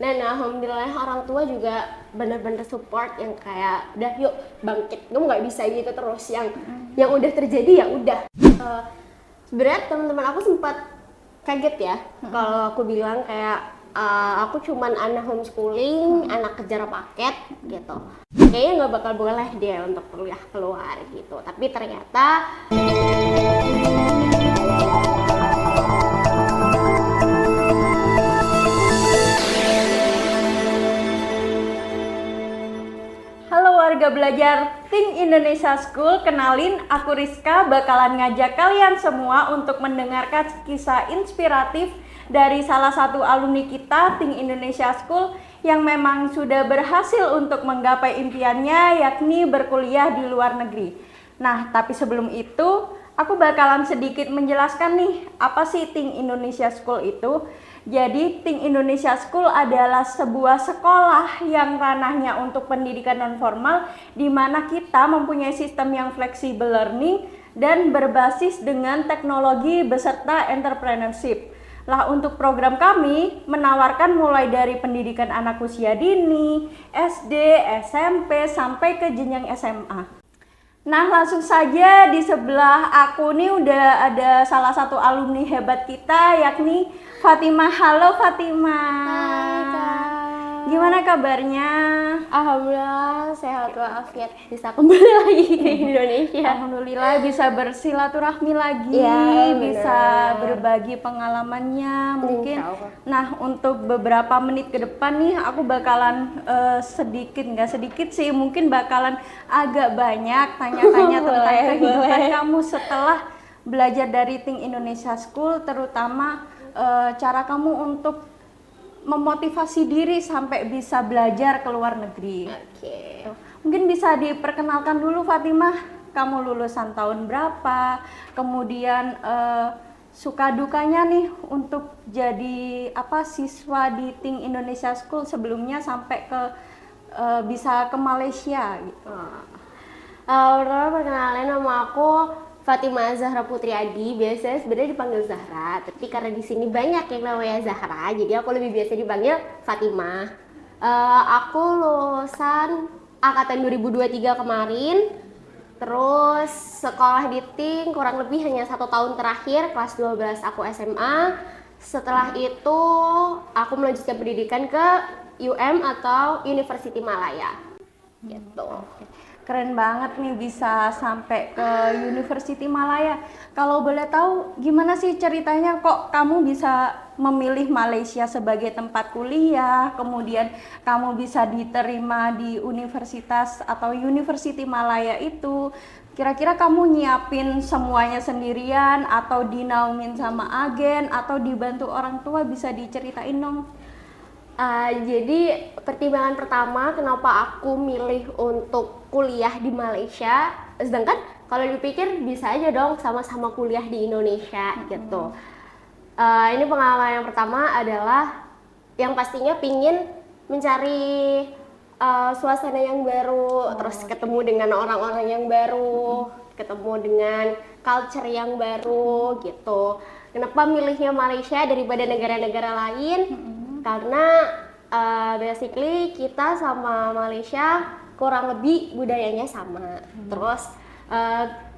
Dan alhamdulillah orang tua juga bener-bener support yang kayak udah yuk bangkit, kamu nggak bisa gitu terus, yang udah terjadi ya udah. Sebenarnya teman-teman aku sempat kaget ya kalau aku bilang kayak aku cuman anak homeschooling, anak kejar paket gitu. Kayaknya nggak bakal boleh dia untuk kuliah keluar gitu. Tapi ternyata Halo warga belajar Think Indonesia School, kenalin aku Rizka, bakalan ngajak kalian semua untuk mendengarkan kisah inspiratif dari salah satu alumni kita Think Indonesia School yang memang sudah berhasil untuk menggapai impiannya, yakni berkuliah di luar negeri. Nah, tapi sebelum itu aku bakalan sedikit menjelaskan nih, apa sih Think Indonesia School itu. Jadi Think Indonesia School adalah sebuah sekolah yang ranahnya untuk pendidikan non formal, di mana kita mempunyai sistem yang fleksibel learning dan berbasis dengan teknologi beserta entrepreneurship. Lah, untuk program kami menawarkan mulai dari pendidikan anak usia dini, SD, SMP sampai ke jenjang SMA. Nah, langsung saja di sebelah aku nih udah ada salah satu alumni hebat kita, yakni Fatimah. Halo Fatimah. Hai Kak. Gimana kabarnya? alhamdulillah sehat walafiat, bisa kembali lagi ke Indonesia. Alhamdulillah bisa bersilaturahmi lagi, Ya, bisa bener. berbagi pengalamannya mungkin. Insya Allah. Nah, untuk beberapa menit ke depan nih aku bakalan nggak sedikit sih, mungkin bakalan agak banyak tanya-tanya tentang Boleh, kehidupan boleh. kamu setelah belajar dari Think Indonesia School, terutama cara kamu untuk memotivasi diri sampai bisa belajar ke luar negeri. Oke. Mungkin bisa diperkenalkan dulu Fatimah, kamu lulusan tahun berapa, kemudian suka dukanya nih untuk jadi siswa di Think Indonesia School sebelumnya sampai ke bisa ke Malaysia gitu. Pertama perkenalin, nama aku Fatimah Zahra Putri Adi, biasanya sebenarnya dipanggil Zahra, tapi karena di sini banyak yang namanya Zahra, jadi aku lebih biasa dipanggil Fatimah. Aku lulusan angkatan 2023 kemarin, terus sekolah di Ting kurang lebih hanya 1 tahun terakhir, kelas 12 aku SMA. Setelah itu aku melanjutkan pendidikan ke UM atau University Malaya gitu. Keren banget nih bisa sampai ke University Malaya. Kalau boleh tahu gimana sih ceritanya kok kamu bisa memilih Malaysia sebagai tempat kuliah, kemudian kamu bisa diterima di universitas atau University Malaya itu. Kira-kira kamu nyiapin semuanya sendirian atau dinaungin sama agen atau dibantu orang tua, bisa diceritain dong? Jadi pertimbangan pertama kenapa aku milih untuk kuliah di Malaysia, sedangkan kalau dipikir bisa aja dong sama-sama kuliah di Indonesia gitu. Ini pengalaman yang pertama adalah yang pastinya pingin mencari suasana yang baru, terus ketemu dengan orang-orang yang baru, ketemu dengan culture yang baru gitu. Kenapa milihnya Malaysia daripada negara-negara lain? Karena basically kita sama Malaysia kurang lebih budayanya sama, terus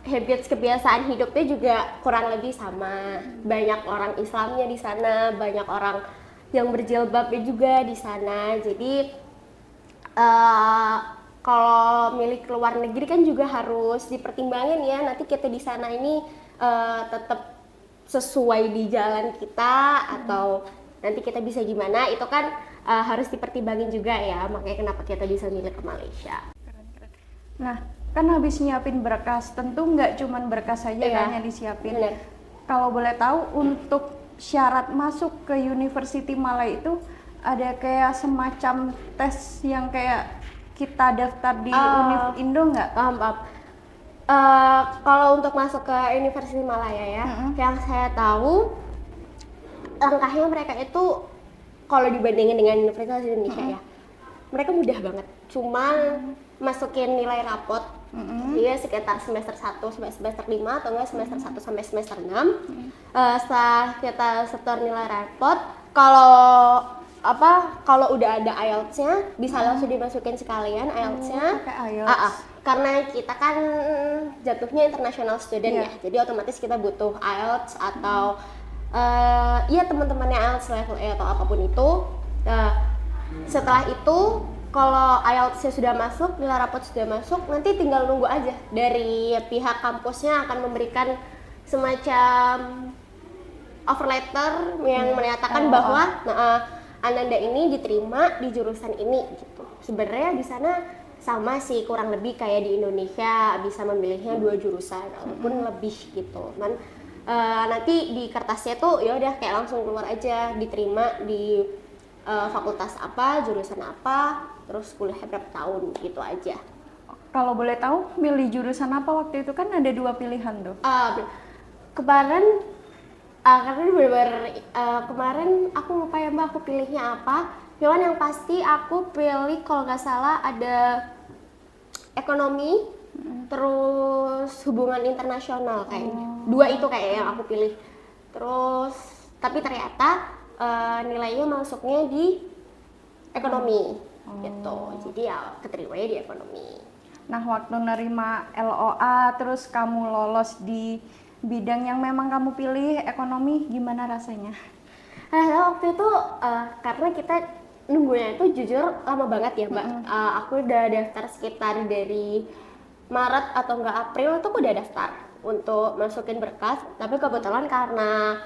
habits kebiasaan hidupnya juga kurang lebih sama. Banyak orang Islamnya di sana, banyak orang yang berjilbabnya juga di sana. Jadi kalau milih ke luar negeri kan juga harus dipertimbangin ya, nanti kita di sana ini tetap sesuai di jalan kita atau nanti kita bisa gimana, itu kan harus dipertimbangin juga ya, makanya kenapa kita bisa milih ke Malaysia. Nah, kan habis nyiapin berkas, tentu nggak cuman berkas saja Iya, kan yang disiapin. bener. Kalau boleh tahu untuk syarat masuk ke University Malaya itu ada kayak semacam tes yang kayak kita daftar di Univ Indo nggak? Kalau untuk masuk ke University Malaya ya, yang saya tahu langkahnya mereka itu kalau dibandingin dengan Universitas Indonesia ya, mereka mudah banget. Cuman masukin nilai rapot, dia sekitar semester 1 sampai semester 5 atau enggak semester 1 sampai semester 6. Setelah kita setor nilai rapot, kalau kalau udah ada IELTS-nya bisa langsung dimasukin sekalian IELTS-nya. Pakai IELTS. Karena kita kan jatuhnya international student ya, jadi otomatis kita butuh IELTS atau ya teman-temannya IELTS level A atau apapun itu. Setelah itu kalau IELTS-nya sudah masuk, nilai rapot sudah masuk, nanti tinggal nunggu aja dari pihak kampusnya akan memberikan semacam offer letter yang menyatakan bahwa Ananda ini diterima di jurusan ini gitu. Sebenarnya di sana sama sih, kurang lebih kayak di Indonesia, bisa memilihnya 2 jurusan ataupun lebih gitu. Nanti di kertasnya tuh ya udah kayak langsung keluar aja, diterima di fakultas apa, jurusan apa, terus kuliah berapa tahun gitu aja. Kalau boleh tahu milih jurusan apa waktu itu, kan ada 2 pilihan tuh. Kemarin karena bener-bener kemarin aku lupa ya Mbak aku pilihnya apa, cuman yang pasti aku pilih kalau nggak salah ada ekonomi terus hubungan internasional kayaknya. 2 itu kayak yang aku pilih. Terus tapi ternyata nilainya masuknya di ekonomi gitu, jadi ya keterimanya di ekonomi. Nah, waktu nerima LOA terus kamu lolos di bidang yang memang kamu pilih, ekonomi, gimana rasanya? Waktu itu karena kita nunggunya itu jujur lama banget ya Mbak. Aku udah daftar sekitar dari Maret atau enggak April itu aku udah daftar untuk masukin berkas, tapi kebetulan karena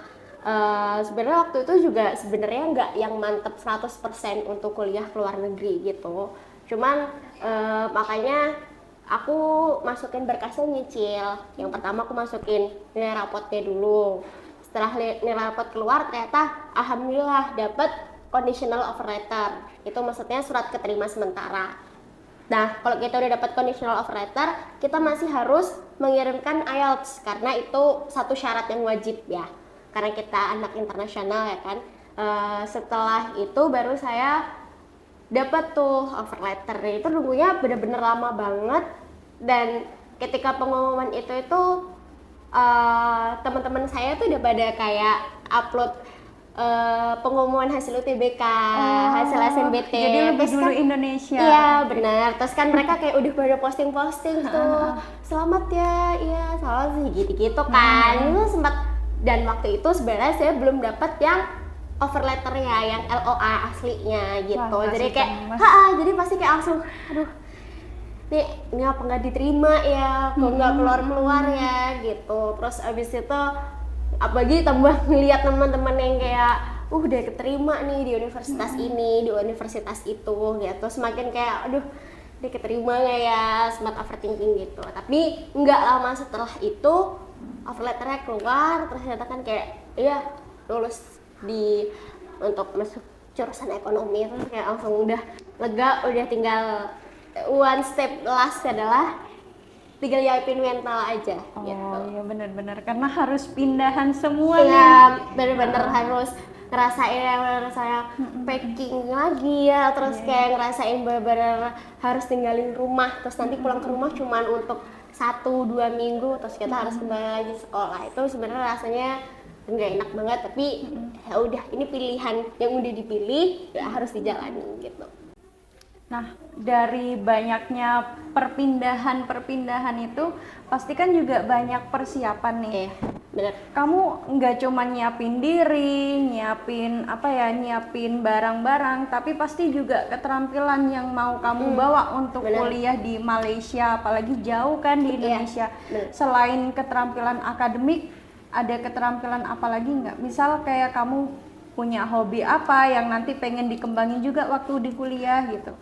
sebenarnya waktu itu juga sebenarnya nggak yang mantep 100% untuk kuliah ke luar negeri gitu. Cuman makanya aku masukin berkasnya nyicil. Yang pertama aku masukin nilai rapotnya dulu. Setelah nilai rapot keluar ternyata alhamdulillah dapat conditional offer letter. Itu maksudnya surat keterima sementara. Nah, kalau kita udah dapat conditional offer letter, kita masih harus mengirimkan IELTS karena itu satu syarat yang wajib ya. Karena kita anak internasional ya kan. Setelah itu baru saya dapat tuh offer letter. Itu nunggunya bener-bener lama banget, dan ketika pengumuman itu teman-teman saya tuh udah pada kayak upload pengumuman hasil UTBK, hasil SNBT. Jadi lebih terus dulu kan, Indonesia. Iya benar. Terus kan mereka kayak udah pada posting-posting tuh, selamat ya, iya selamat sih gitu-gitu kan. Itu sempat, dan waktu itu sebenarnya saya belum dapat yang offer letternya, yang LOA aslinya gitu. Wah, jadi kayak, jadi pasti kayak langsung, aduh, ini apa nggak diterima ya, kok nggak keluar ya gitu. Terus abis itu apalagi tambah ngeliat teman-teman yang kayak udah keterima nih di universitas ini, di universitas itu gitu. Semakin kayak aduh, dia keterima nggak ya, sempat overthinking gitu. Tapi nggak lama setelah itu offer letternya keluar, terus ternyata kan kayak iya lulus untuk masuk jurusan ekonomi. Terus kayak langsung udah lega, udah tinggal one step last adalah tinggal nyiapin mental aja gitu. Iya benar-benar, karena harus pindahan semua Iya, bener-bener harus ngerasain yang saya packing lagi ya, terus kayak ngerasain bener-bener harus tinggalin rumah, terus nanti pulang ke rumah cuman untuk 1-2 minggu, terus kita harus kembali lagi sekolah. Itu sebenarnya rasanya nggak enak banget, tapi ya udah, ini pilihan yang udah dipilih ya harus dijalani gitu. Nah, dari banyaknya perpindahan itu pasti kan juga banyak persiapan nih. Iya, bener. Kamu nggak cuma nyiapin diri, nyiapin barang-barang, tapi pasti juga keterampilan yang mau kamu bawa untuk kuliah di Malaysia, apalagi jauh kan di Indonesia. Selain keterampilan akademik, ada keterampilan apa lagi nggak? Misal kayak kamu punya hobi apa yang nanti pengen dikembangin juga waktu di kuliah gitu?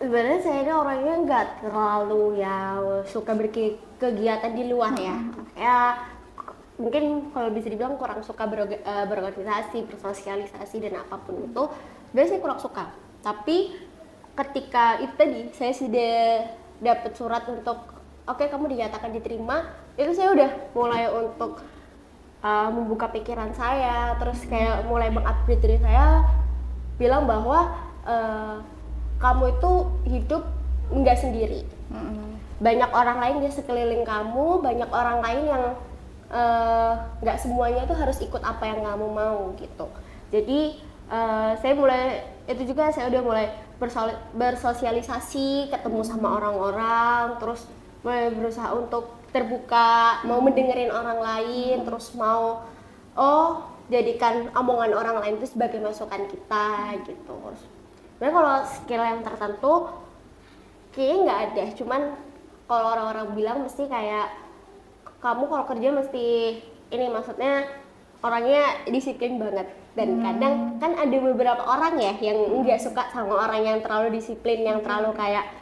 Sebenarnya saya ini orangnya nggak terlalu ya suka berkegiatan di luar ya. Ya mungkin kalau bisa dibilang kurang suka berorganisasi, bersosialisasi dan apapun itu. Sebenarnya saya kurang suka. Tapi ketika itu tadi saya sudah dapat surat untuk oke, kamu dinyatakan diterima, itu saya udah mulai untuk membuka pikiran saya, terus kayak mulai mengupgrade diri saya, bilang bahwa kamu itu hidup nggak sendiri. Banyak orang lain di sekeliling kamu, banyak orang lain yang nggak semuanya tuh harus ikut apa yang kamu mau gitu. Jadi saya mulai itu juga saya udah mulai bersosialisasi, ketemu sama orang-orang, terus mulai berusaha untuk terbuka, mau mendengerin orang lain, terus mau jadikan omongan orang lain itu sebagai masukan kita gitu. Sebenarnya kalau skill yang tertentu kayaknya nggak ada, cuman kalau orang-orang bilang mesti kayak kamu kalau kerja mesti ini, maksudnya orangnya disiplin banget. Dan kadang kan ada beberapa orang ya yang nggak suka sama orang yang terlalu disiplin, yang terlalu kayak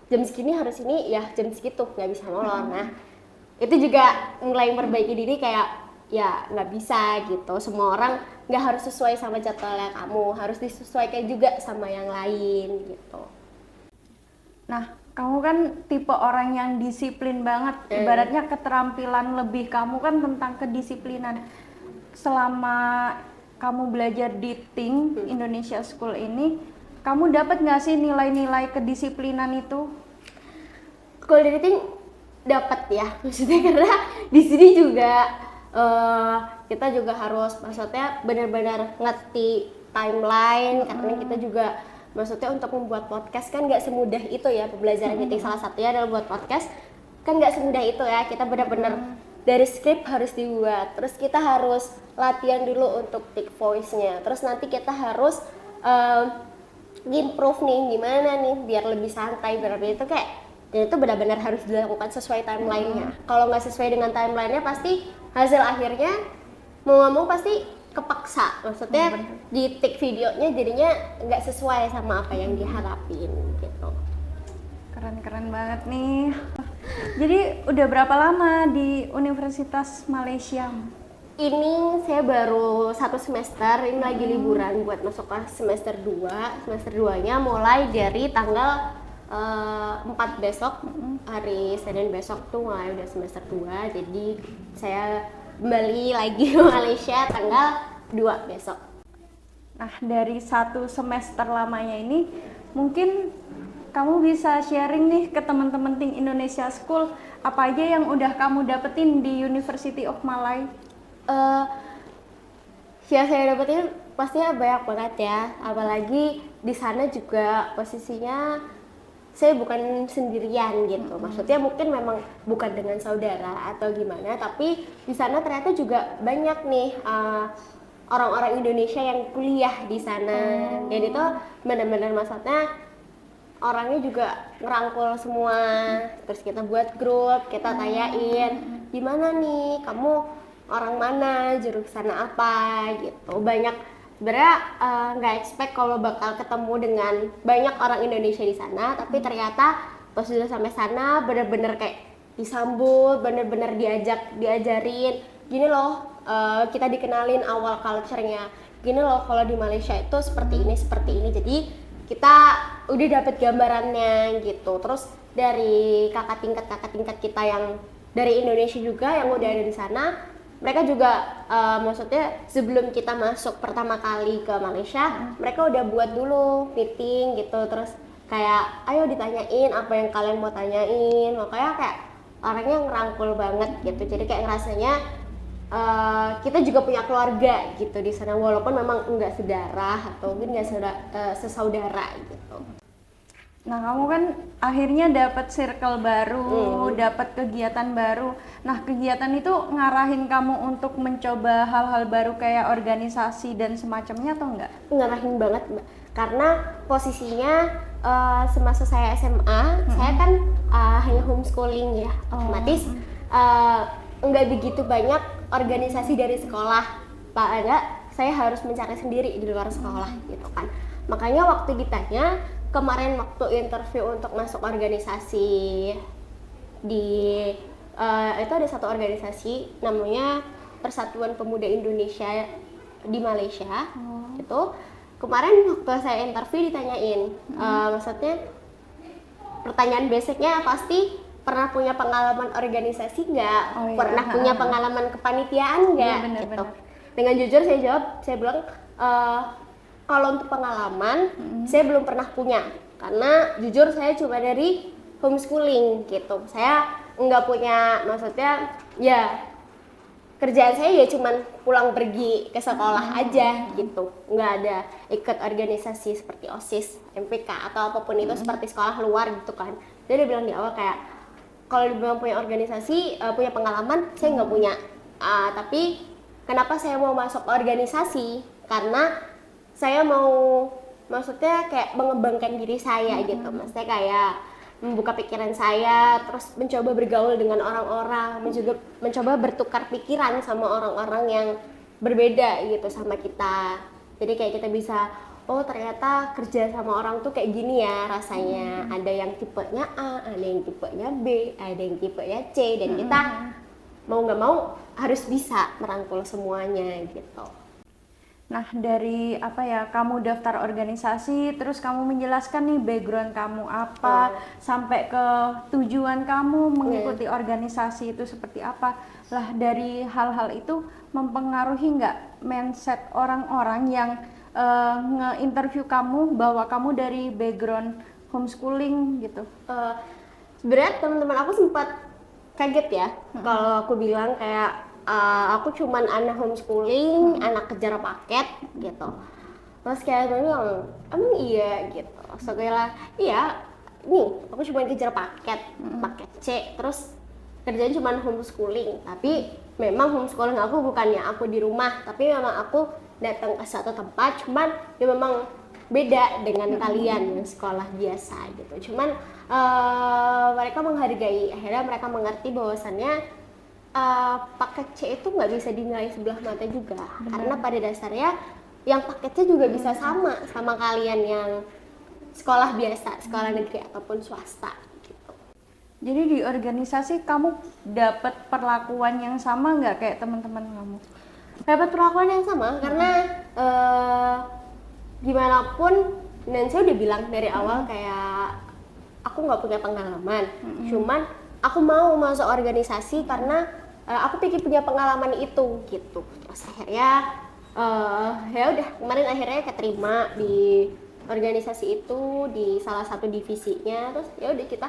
jam segini harus ini, ya jam segitu nggak bisa molor. Nah itu juga mulai memperbaiki diri kayak ya nggak bisa gitu, semua orang nggak harus sesuai sama jadwalnya kamu, harus disesuaikan juga sama yang lain gitu. Nah, kamu kan tipe orang yang disiplin banget, ibaratnya keterampilan lebih kamu kan tentang kedisiplinan. Selama kamu belajar di Think Indonesia School ini, kamu dapat nggak sih nilai-nilai kedisiplinan itu? Kalau dari Think dapat ya, maksudnya karena di sini juga kita juga harus maksudnya benar-benar ngerti timeline, karena kita juga maksudnya untuk membuat podcast kan nggak semudah itu ya pembelajaran kita. Salah satunya adalah buat podcast kan nggak semudah itu ya, kita benar-benar dari skrip harus dibuat, terus kita harus latihan dulu untuk take voice-nya, terus nanti kita harus improve nih gimana nih biar lebih santai, biar lebih itu kayak, dan itu benar-benar harus dilakukan sesuai timeline-nya. Kalau nggak sesuai dengan timeline-nya pasti hasil akhirnya mau nggak mau pasti kepaksa, maksudnya di take videonya jadinya nggak sesuai sama apa yang diharapin gitu. Keren banget nih. Jadi udah berapa lama di Universitas Malaysia? Ini saya baru 1 semester, ini lagi liburan buat masuk ke semester 2. Semester 2-nya mulai dari tanggal 4 besok, hari Senin besok tuh mulai udah semester 2. Jadi saya kembali lagi ke Malaysia tanggal 2 besok. Nah, dari 1 semester lamanya ini, mungkin kamu bisa sharing nih ke teman-teman Think Indonesia School, apa aja yang udah kamu dapetin di University of Malay? Yang saya dapetin pastinya banyak banget ya, apalagi di sana juga posisinya saya bukan sendirian gitu. Maksudnya mungkin memang bukan dengan saudara atau gimana, tapi di sana ternyata juga banyak nih orang-orang Indonesia yang kuliah di sana. Jadi itu benar-benar maksudnya orangnya juga ngerangkul semua, terus kita buat grup, kita tanyain gimana nih kamu orang mana, jurusan apa gitu. Banyak sebenarnya nggak expect kalau bakal ketemu dengan banyak orang Indonesia di sana, tapi ternyata pas sudah sampai sana bener-bener kayak disambut, bener-bener diajarin gini loh, kita dikenalin awal culture-nya, gini loh kalau di Malaysia itu seperti ini. Jadi kita udah dapet gambarannya gitu. Terus dari kakak tingkat kita yang dari Indonesia juga yang udah ada di sana, mereka juga maksudnya sebelum kita masuk pertama kali ke Malaysia, mereka udah buat dulu meeting gitu, terus kayak ayo ditanyain apa yang kalian mau tanyain. Makanya kayak orangnya ngerangkul banget gitu, jadi kayak ngerasanya kita juga punya keluarga gitu di sana, walaupun memang enggak sedarah atau mungkin enggak sesaudara gitu. Nah, kamu kan akhirnya dapat circle baru, dapat kegiatan baru. Nah, kegiatan itu ngarahin kamu untuk mencoba hal-hal baru kayak organisasi dan semacamnya atau enggak? Ngarahin banget, Mbak. Karena posisinya semasa saya SMA, saya kan hanya homeschooling ya, otomatis enggak begitu banyak organisasi dari sekolah. Padahal saya harus mencari sendiri di luar sekolah gitu kan. Makanya waktu ditanya kemarin waktu interview untuk masuk organisasi di itu ada satu organisasi namanya Persatuan Pemuda Indonesia di Malaysia. Itu kemarin waktu saya interview ditanyain maksudnya pertanyaan basicnya pasti pernah punya pengalaman organisasi nggak, pernah punya pengalaman kepanitiaan nggak gitu. Dengan jujur saya jawab, saya bilang kalau untuk pengalaman saya belum pernah punya, karena jujur saya cuma dari homeschooling gitu. Saya nggak punya, maksudnya ya kerjaan saya ya cuman pulang pergi ke sekolah aja gitu, nggak ada ikut organisasi seperti OSIS, MPK atau apapun itu seperti sekolah luar gitu kan. Jadi dia bilang di awal kayak kalau dibilang punya organisasi, punya pengalaman, saya nggak punya. Tapi kenapa saya mau masuk organisasi? Karena saya mau, maksudnya kayak mengembangkan diri saya gitu, maksudnya kayak membuka pikiran saya, terus mencoba bergaul dengan orang-orang, mencoba bertukar pikiran sama orang-orang yang berbeda gitu sama kita. Jadi kayak kita bisa, oh ternyata kerja sama orang tuh kayak gini ya rasanya. Ada yang tipenya A, ada yang tipenya B, ada yang tipenya C, dan kita mau nggak mau harus bisa merangkul semuanya gitu. Nah, dari apa ya, kamu daftar organisasi, terus kamu menjelaskan nih background kamu apa, sampai ke tujuan kamu mengikuti organisasi itu seperti apa. Lah, dari hal-hal itu mempengaruhi nggak mindset orang-orang yang nge-interview kamu bahwa kamu dari background homeschooling gitu? Sebenarnya teman-teman aku sempat kaget ya kalau aku bilang kayak aku cuman anak homeschooling, anak kejar paket gitu. Terus kayak dia bilang, emang iya gitu. So kayak iya, nih aku cuma kejar paket, paket C, terus kerjaan cuma homeschooling. Tapi memang homeschooling aku bukannya aku di rumah, tapi memang aku datang ke satu tempat, cuman ya memang beda dengan kalian yang sekolah biasa gitu. Cuman mereka menghargai, akhirnya mereka mengerti bahwasannya paket C itu nggak bisa dinilai sebelah mata juga. Karena pada dasarnya yang paket C juga bisa sama kalian yang sekolah biasa, sekolah negeri ataupun swasta gitu. Jadi di organisasi kamu dapat perlakuan yang sama nggak kayak teman-teman kamu? Dapat perlakuan yang sama karena gimana pun, dan saya udah bilang dari awal kayak aku nggak punya pengalaman, cuman aku mau masuk organisasi karena aku pikir punya pengalaman itu gitu. Terus akhirnya ya udah kemarin akhirnya keterima di organisasi itu di salah satu divisinya. Terus ya udah kita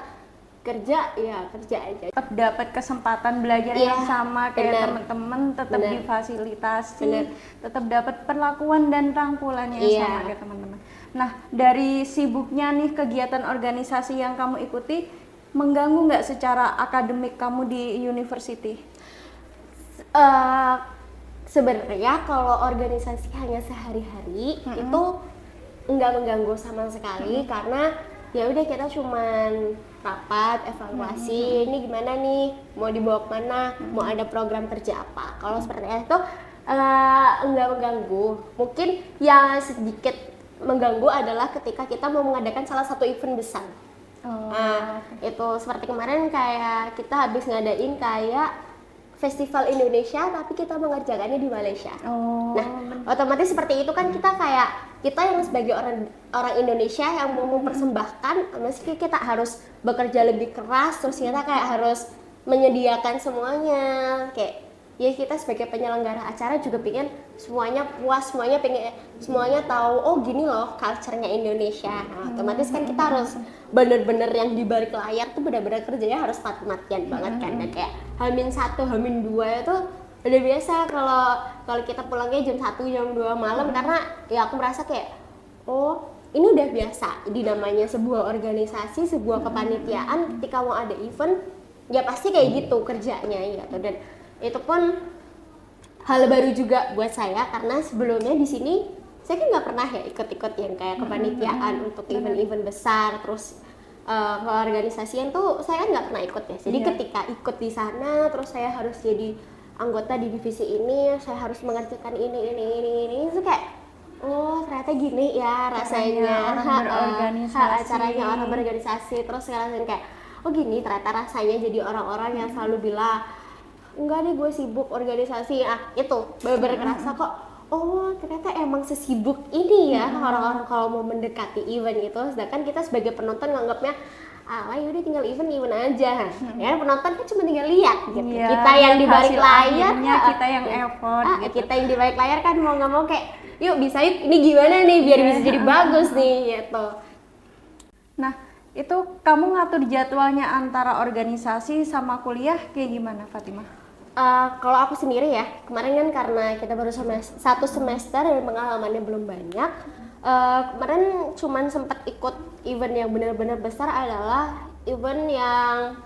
kerja aja. Tetap dapat kesempatan belajar yang sama kayak teman-teman, tetap difasilitasi, tetap dapat perlakuan dan rangkulan yang sama kayak teman-teman. Nah, dari sibuknya nih kegiatan organisasi yang kamu ikuti, mengganggu nggak secara akademik kamu di university? Sebenarnya kalau organisasi hanya sehari-hari itu nggak mengganggu sama sekali, karena ya udah kita cuman rapat evaluasi, ini gimana nih, mau dibawa kemana, mau ada program kerja apa. Kalau seperti itu nggak mengganggu. Mungkin yang sedikit mengganggu adalah ketika kita mau mengadakan salah satu event besar. Itu seperti kemarin kayak kita habis ngadain kayak Festival Indonesia, tapi kita mengerjakannya di Malaysia. Otomatis seperti itu kan kita yang sebagai orang Indonesia yang mau mempersembahkan, mesti kita harus bekerja lebih keras, terus kita kayak harus menyediakan semuanya. Kayak ya kita sebagai penyelenggara acara juga pengen semuanya puas, semuanya tahu, oh gini loh culture-nya Indonesia. Otomatis kan kita harus bener-bener yang di balik layar tuh bener-bener kerjanya harus mati-matian banget kan. Dan kayak H-1, H-2 itu udah biasa kalau kita pulangnya jam 1, jam 2 malam, karena ya aku merasa kayak oh ini udah biasa di namanya sebuah organisasi, sebuah kepanitiaan. Ketika mau ada event ya pasti kayak gitu kerjanya gitu. Dan itu pun hal baru juga buat saya karena sebelumnya di sini saya kan nggak pernah ya ikut-ikut yang kayak kepanitiaan untuk event-event besar, terus keorganisasian tuh saya kan nggak pernah ikut ya. Jadi ketika ikut di sana, terus saya harus jadi anggota di divisi ini, saya harus mengerjakan ini itu kayak oh ternyata gini ya rasanya acaranya orang berorganisasi. Terus sekarang kayak oh gini ternyata rasanya jadi orang-orang yang selalu bilang enggak deh gue sibuk organisasi, itu bener-bener kerasa kok oh ternyata emang sesibuk ini ya orang-orang kalau mau mendekati event gitu. Sedangkan kita sebagai penonton nganggapnya yaudah tinggal event aja, ya penonton kan cuma tinggal lihat gitu. Kita yang di balik layar, kita yang effort gitu. Kita yang di balik layar kan mau nggak mau kayak yuk bisa ini gimana nih biar bisa jadi bagus nih gitu. Nah itu kamu ngatur jadwalnya antara organisasi sama kuliah kayak gimana Fatimah? Kalau aku sendiri ya, kemarin kan karena kita baru satu semester dan pengalamannya belum banyak. Kemarin cuman sempat ikut event yang benar-benar besar adalah event yang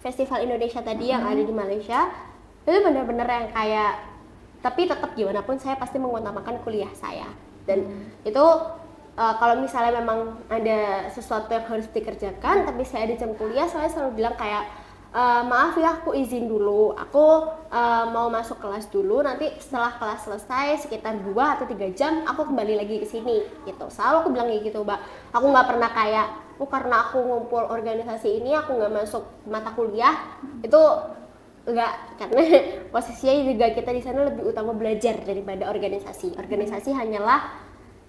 Festival Indonesia tadi yang ada di Malaysia. Itu benar-benar yang kayak, tapi tetap gimana pun saya pasti mengutamakan kuliah saya. Dan itu kalau misalnya memang ada sesuatu yang harus dikerjakan, tapi saya ada jam kuliah, saya selalu bilang kayak, maaf ya aku izin dulu, aku mau masuk kelas dulu, nanti setelah kelas selesai sekitar 2 atau 3 jam aku kembali lagi ke sini gitu. Selalu aku bilang kayak gitu, Mbak. Aku nggak pernah kayak, karena aku ngumpul organisasi ini aku nggak masuk mata kuliah. Itu enggak, karena posisinya juga kita di sana lebih utama belajar daripada organisasi. Organisasi hanyalah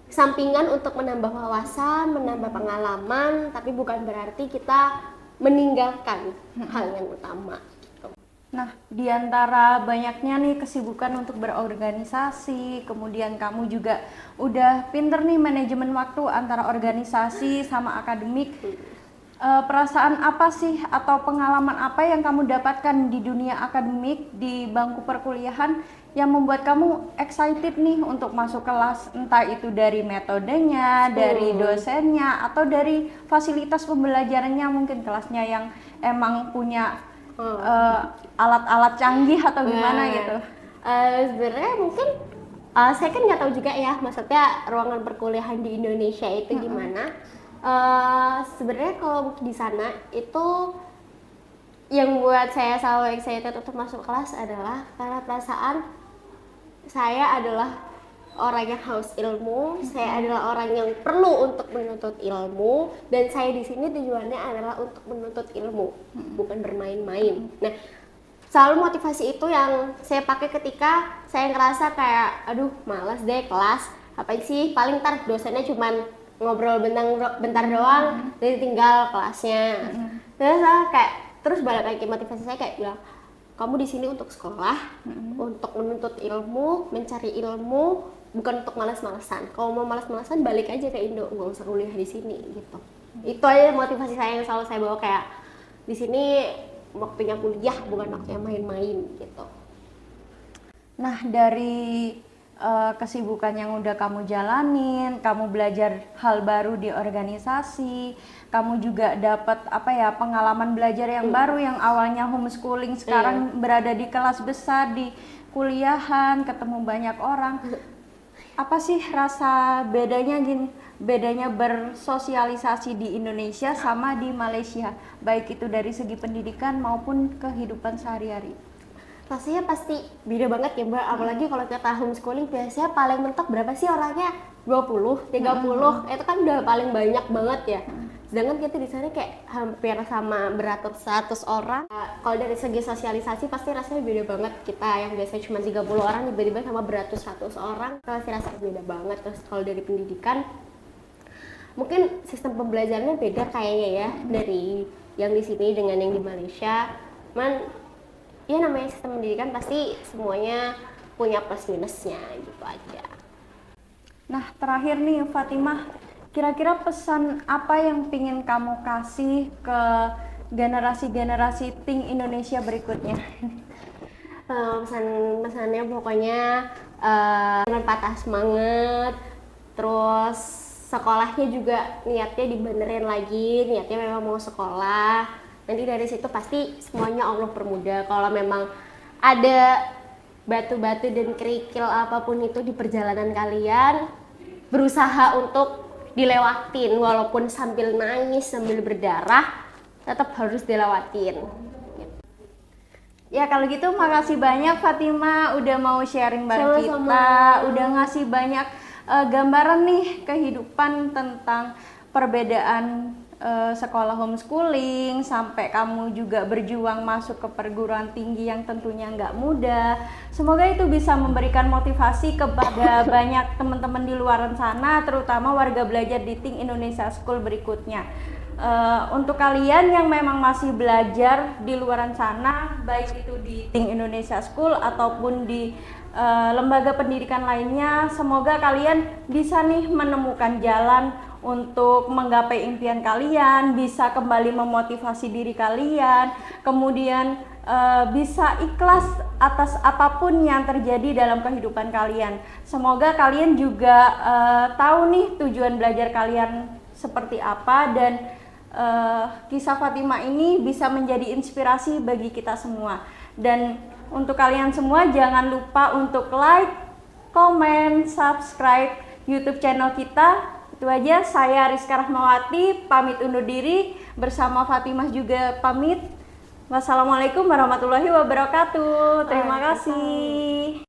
sampingan untuk menambah wawasan, menambah pengalaman, tapi bukan berarti kita meninggalkan hal yang utama gitu. Nah, di antara banyaknya nih kesibukan untuk berorganisasi, kemudian kamu juga udah pinter nih manajemen waktu antara organisasi sama akademik. Perasaan apa sih atau pengalaman apa yang kamu dapatkan di dunia akademik di bangku perkuliahan yang membuat kamu excited nih untuk masuk kelas, entah itu dari metodenya, dari dosennya, atau dari fasilitas pembelajarannya, mungkin kelasnya yang emang punya alat-alat canggih atau gimana gitu? Sebenarnya mungkin saya kan nggak tahu juga ya, maksudnya ruangan perkuliahan di Indonesia itu gimana. Sebenarnya kalau di sana itu yang buat saya selalu excited untuk masuk kelas adalah karena perasaan saya adalah orang yang haus ilmu, saya adalah orang yang perlu untuk menuntut ilmu, dan saya di sini tujuannya adalah untuk menuntut ilmu, bukan bermain-main. Nah, selalu motivasi itu yang saya pakai ketika saya ngerasa kayak, aduh malas deh kelas, apa sih, paling ntar dosennya cuman ngobrol bentar doang, jadi tinggal kelasnya. Terus saya kayak terus balik lagi motivasi saya kayak bilang, kamu di sini untuk sekolah, untuk menuntut ilmu, mencari ilmu, bukan untuk malas-malasan. Kalau mau malas-malasan balik aja ke Indo, nggak usah kuliah di sini gitu. Itu aja motivasi saya yang selalu saya bawa, kayak di sini waktunya kuliah bukan waktunya main-main gitu. Nah, dari kesibukan yang udah kamu jalanin, kamu belajar hal baru di organisasi, kamu juga dapat pengalaman belajar yang baru, yang awalnya homeschooling sekarang berada di kelas besar, di kuliahan, ketemu banyak orang. Apa sih rasa bedanya bersosialisasi di Indonesia sama di Malaysia, baik itu dari segi pendidikan maupun kehidupan sehari-hari? Rasanya pasti beda banget ya Mbak, apalagi kalau kita homeschooling biasanya paling mentok berapa sih orangnya? 20, 30, itu kan udah paling banyak banget ya. Sedangkan kita di sana kayak hampir sama beratus-ratus orang. Kalau dari segi sosialisasi pasti rasanya beda banget, kita yang biasanya cuma 30 orang tiba-tiba sama beratus-ratus orang, pasti rasanya beda banget. Terus kalau dari pendidikan, mungkin sistem pembelajarannya beda kayaknya ya, dari yang di sini dengan yang di Malaysia. Ya namanya sistem pendidikan pasti semuanya punya plus minusnya gitu aja. Nah, terakhir nih Fatimah, kira-kira pesan apa yang pingin kamu kasih ke generasi-generasi Think Indonesia berikutnya? Pesannya pokoknya jangan patah semangat, terus sekolahnya juga niatnya dibenerin lagi, niatnya memang mau sekolah. Nanti dari situ pasti semuanya Allah permudah. Kalau memang ada batu-batu dan kerikil apapun itu di perjalanan kalian, berusaha untuk dilewatin walaupun sambil nangis, sambil berdarah, tetap harus dilewatin. Ya kalau gitu makasih banyak Fatimah udah mau sharing bareng kita, udah ngasih banyak gambaran nih kehidupan tentang perbedaan sekolah homeschooling, sampai kamu juga berjuang masuk ke perguruan tinggi yang tentunya nggak mudah. Semoga itu bisa memberikan motivasi kepada banyak teman-teman di luar sana, terutama warga belajar di Think Indonesia School berikutnya. Untuk kalian yang memang masih belajar di luar sana, baik itu di Think Indonesia School ataupun di lembaga pendidikan lainnya, semoga kalian bisa nih menemukan jalan untuk menggapai impian kalian, bisa kembali memotivasi diri kalian, kemudian bisa ikhlas atas apapun yang terjadi dalam kehidupan kalian. Semoga kalian juga tahu nih tujuan belajar kalian seperti apa, dan kisah Fatimah ini bisa menjadi inspirasi bagi kita semua. Dan untuk kalian semua jangan lupa untuk like, comment, subscribe YouTube channel kita. Itu aja, saya Rizka Rahmawati pamit undur diri, bersama Fatimah juga pamit. Wassalamualaikum warahmatullahi wabarakatuh. Terima kasih.